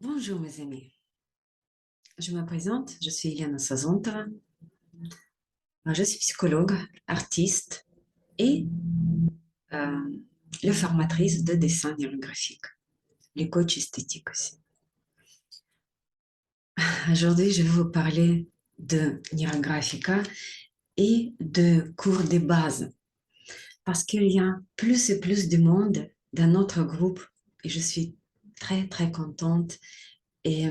Bonjour mes amis, je me présente, je suis Iliana Sazontova, je suis psychologue, artiste et euh, la formatrice de dessin neurographique, les coachs esthétiques aussi. Aujourd'hui, je vais vous parler de Neurographica et de cours de base parce qu'il y a plus et plus de monde dans notre groupe et je suis très très contente et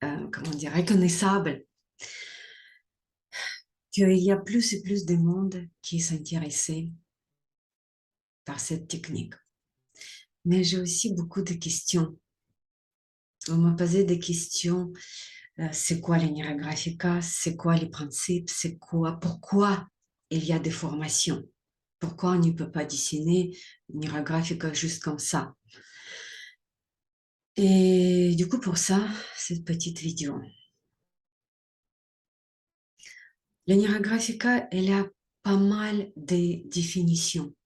comment dire, reconnaissable qu'il y a plus et plus de monde qui s'intéressait par cette technique. Mais j'ai aussi beaucoup de questions. On m'a posé des questions. C'est quoi les Graphica? C'est quoi les principes? C'est quoi? Pourquoi il y a des formations? Pourquoi on ne peut pas dessiner une Graphica juste comme ça? Et du coup, pour ça, cette petite vidéo. La Graphica, elle a pas mal de définitions.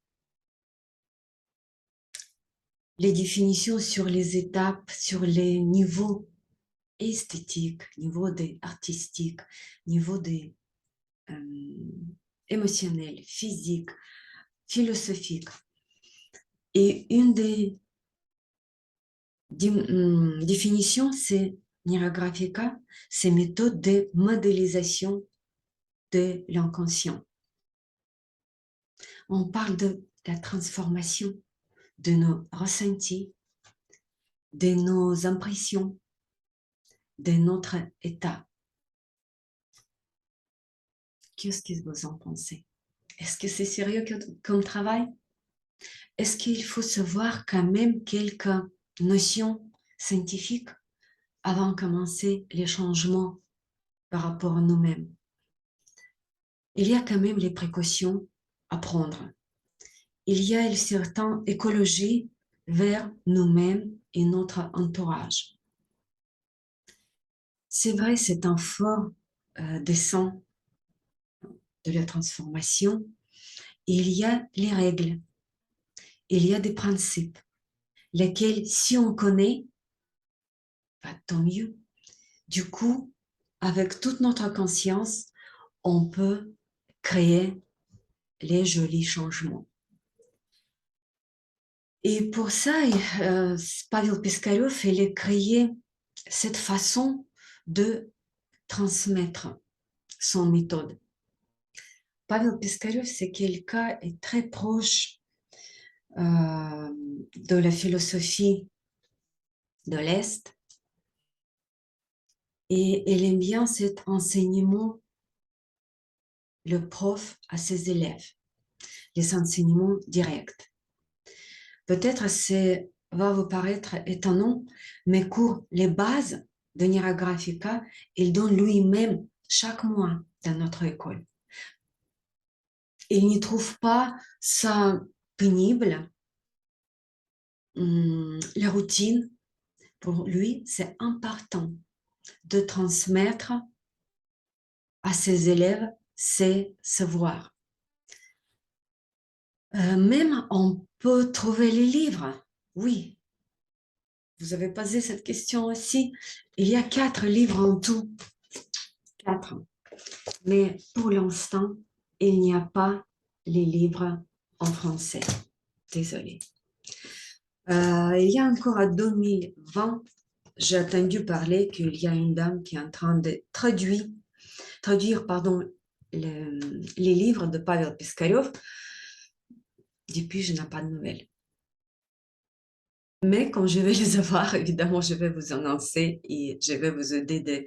Les définitions sur les étapes, sur les niveaux esthétiques, niveau des artistiques, niveau des émotionnels, physiques, philosophiques. Et une des définitions, c'est Neurographica, c'est méthode de modélisation de l'inconscient. On parle de la transformation de nos ressentis, de nos impressions, de notre état. Qu'est-ce que vous en pensez? Est-ce que c'est sérieux comme travail? Est-ce qu'il faut savoir quand même quelques notions scientifiques avant de commencer les changements par rapport à nous-mêmes? Il y a quand même les précautions à prendre. Il y a une certaine écologie vers nous-mêmes et notre entourage. C'est vrai, c'est un fort dessin de la transformation. Il y a les règles, il y a des principes, lesquels, si on connaît, bah, tant mieux. Du coup, avec toute notre conscience, on peut créer les jolis changements. Et pour ça, Pavel Piskarev, il a créé cette façon de transmettre son méthode. Pavel Piskarev, c'est quelqu'un qui est très proche de la philosophie de l'Est et il aime bien cet enseignement, le prof à ses élèves, les enseignements directs. Peut-être ça va vous paraître étonnant, mais cours les bases de Neurographica, il donne lui-même chaque mois dans notre école. Il n'y trouve pas ça pénible. La routine, pour lui, c'est important de transmettre à ses élèves ses savoirs. Même on peut trouver les livres, oui. Vous avez posé cette question aussi. Il y a 4 livres en tout. 4. Mais pour l'instant, il n'y a pas les livres en français. Désolée. Il y a encore à 2020, j'ai entendu parler qu'il y a une dame qui est en train de traduire les livres de Pavel Piskarev. Depuis, je n'ai pas de nouvelles. Mais quand je vais les avoir, évidemment, je vais vous annoncer et je vais vous aider de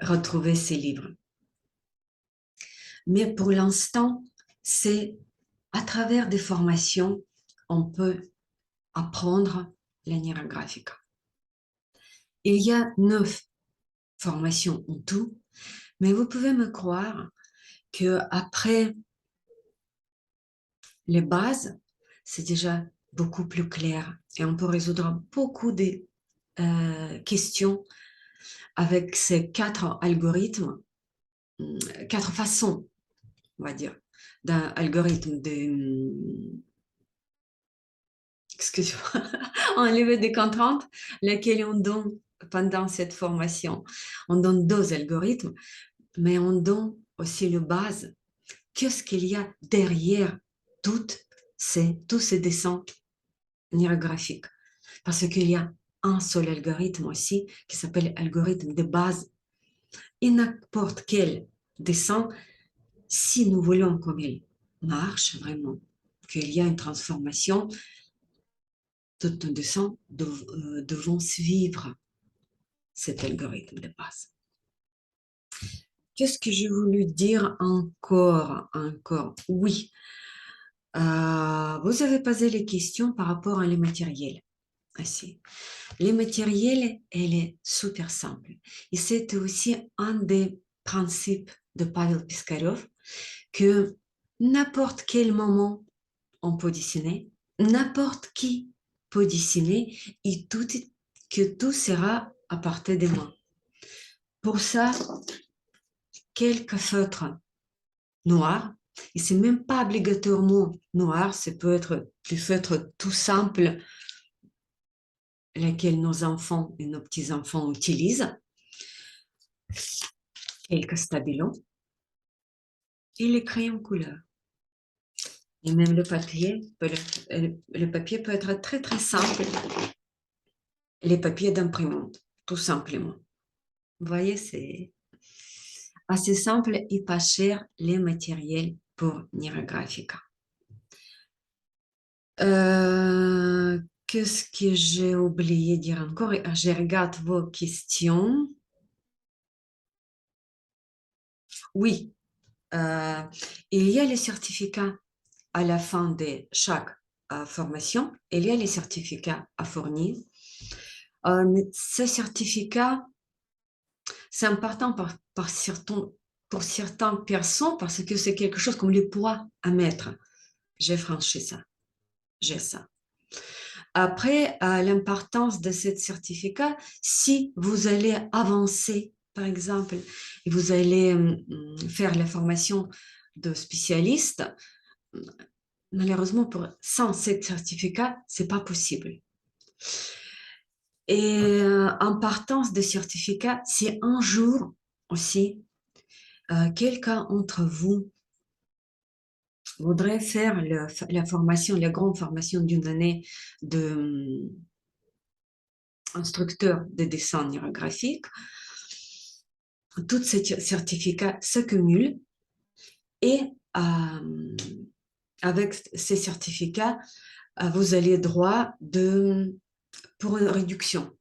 retrouver ces livres. Mais pour l'instant, c'est à travers des formations, on peut apprendre la Neurographica. Il y a 9 formations en tout, mais vous pouvez me croire qu'après les bases, c'est déjà beaucoup plus clair et on peut résoudre beaucoup de questions avec ces 4 algorithmes, 4 façons, on va dire, d'un algorithme de, excusez-moi, enlever des contraintes, lesquelles on donne pendant cette formation. On donne 2 algorithmes, mais on donne aussi le base. Qu'est-ce qu'il y a derrière tous ces dessins neurographiques? Parce qu'il y a un seul algorithme aussi qui s'appelle algorithme de base. Et n'importe quel dessin, si nous voulons qu'il marche vraiment, qu'il y a une transformation, tous nos dessins devront suivre cet algorithme de base. Qu'est-ce que j'ai voulu dire encore? Oui, vous avez posé les questions par rapport à les matériels. Ainsi. Les matériels, elle est super simple. Et c'était aussi un des principes de Pavel Piskarov que n'importe quel moment on peut dessiner, n'importe qui peut dessiner et que tout sera à partir des mains. Pour ça, quelques feutres noirs, et c'est même pas obligatoirement noir, ça peut être des feutres tout simples lesquels nos enfants et nos petits-enfants utilisent, quelques stabilos et les crayons couleur. Et même le papier peut être très très simple. Les papiers d'imprimante, tout simplement. Vous voyez, c'est assez simple et pas cher les matériels pour Nirographica. Qu'est-ce que j'ai oublié de dire encore? Je regarde vos questions. Oui, il y a les certificats à la fin de chaque formation. Il y a les certificats à fournir. Ces certificats, c'est important pour certaines personnes parce que c'est quelque chose comme le poids à mettre. J'ai franchi ça. J'ai ça. Après, l'importance de ce certificat, si vous allez avancer, par exemple, et vous allez faire la formation de spécialiste, malheureusement, sans ce certificat, c'est pas possible. Et importance de certificat, c'est un jour aussi, quelqu'un entre vous voudrait faire la formation, la grande formation d'une année de instructeur de dessin neurographique, tous ces certificats s'accumulent et avec ces certificats, vous allez droit pour une réduction.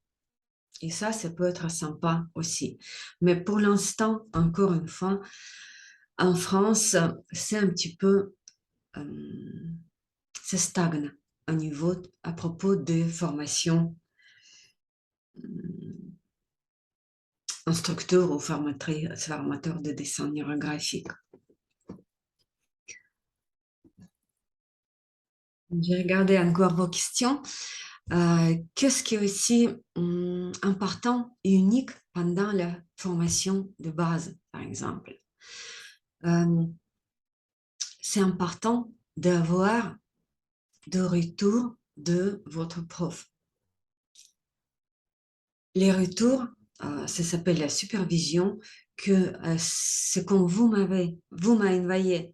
Et ça peut être sympa aussi. Mais pour l'instant, encore une fois, en France, c'est un petit peu, ça stagne à propos des formations instructeurs ou formateurs de dessin neurographique. J'ai regardé encore vos questions. Qu'est-ce qui est aussi important et unique pendant la formation de base, par exemple? C'est important d'avoir de retour de votre prof. Les retours, ça s'appelle la supervision, que c'est quand vous m'avez envoyé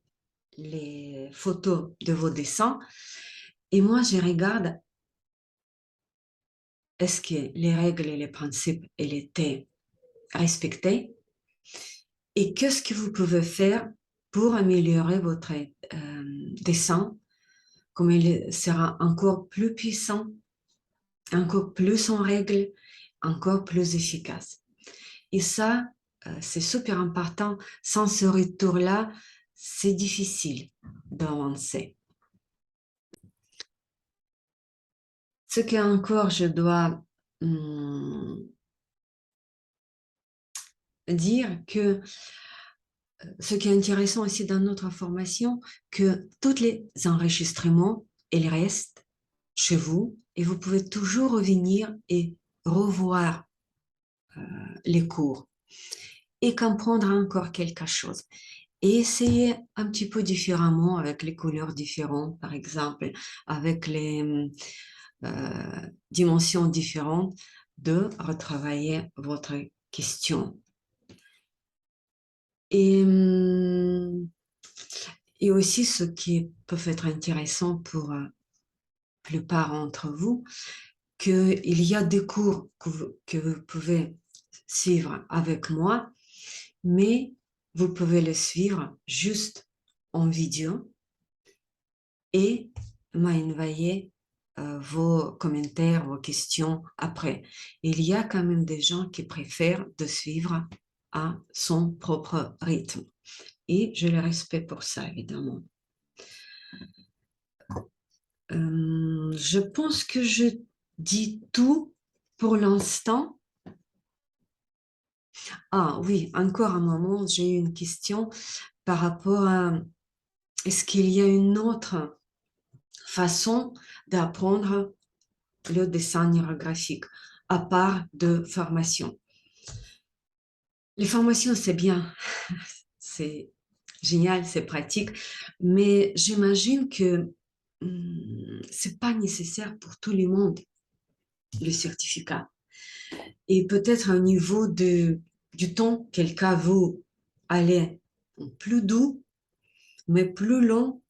les photos de vos dessins et moi je regarde est-ce que les règles et les principes elles étaient respectés et qu'est-ce que vous pouvez faire pour améliorer votre dessin comme il sera encore plus puissant, encore plus en règle, encore plus efficace. Et ça, c'est super important. Sans ce retour-là, c'est difficile d'avancer. Ce qu'encore je dois dire que ce qui est intéressant aussi dans notre formation, que tous les enregistrements, ils restent chez vous et vous pouvez toujours revenir et revoir les cours et comprendre encore quelque chose. Et essayer un petit peu différemment avec les couleurs différentes, par exemple, avec dimensions différentes de retravailler votre question. Et, et aussi, ce qui peut être intéressant pour la plupart d'entre vous, qu'il y a des cours que vous pouvez suivre avec moi, mais vous pouvez le suivre juste en vidéo et m'envoyer vos commentaires, vos questions après. Il y a quand même des gens qui préfèrent de suivre à son propre rythme. Et je le respecte pour ça, évidemment. Je pense que je dis tout pour l'instant. Ah oui, encore un moment, j'ai eu une question par rapport à est-ce qu'il y a une autre façon d'apprendre le dessin neurographique à part de formation. Les formations, c'est bien, c'est génial, c'est pratique, mais j'imagine que c'est pas nécessaire pour tout le monde, le certificat. Et peut-être au niveau du temps, quelqu'un veut aller plus doux, mais plus long.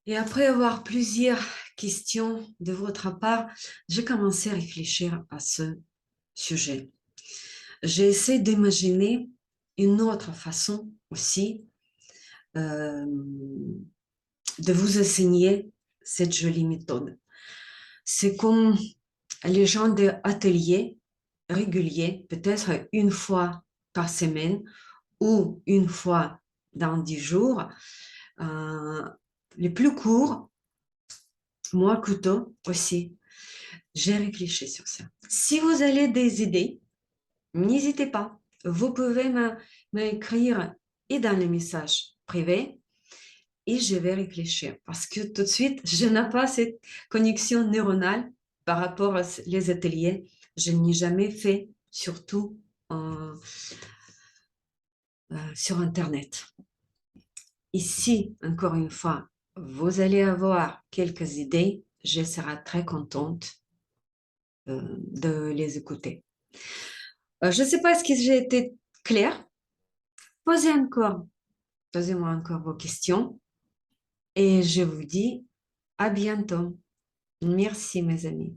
Et après avoir plusieurs questions de votre part, j'ai commencé à réfléchir à ce sujet. J'ai essayé d'imaginer une autre façon aussi de vous enseigner cette jolie méthode. C'est comme les gens d'ateliers réguliers, peut-être une fois par semaine ou une fois dans 10 jours, les plus courts, moins coûteux aussi. J'ai réfléchi sur ça. Si vous avez des idées, n'hésitez pas. Vous pouvez m'écrire et dans les messages privés et je vais réfléchir parce que tout de suite, je n'ai pas cette connexion neuronale par rapport aux ateliers. Je n'ai jamais fait, surtout sur Internet. Ici, encore une fois, vous allez avoir quelques idées. Je serai très contente de les écouter. Je ne sais pas si j'ai été claire. Posez-moi encore vos questions et je vous dis à bientôt. Merci mes amis.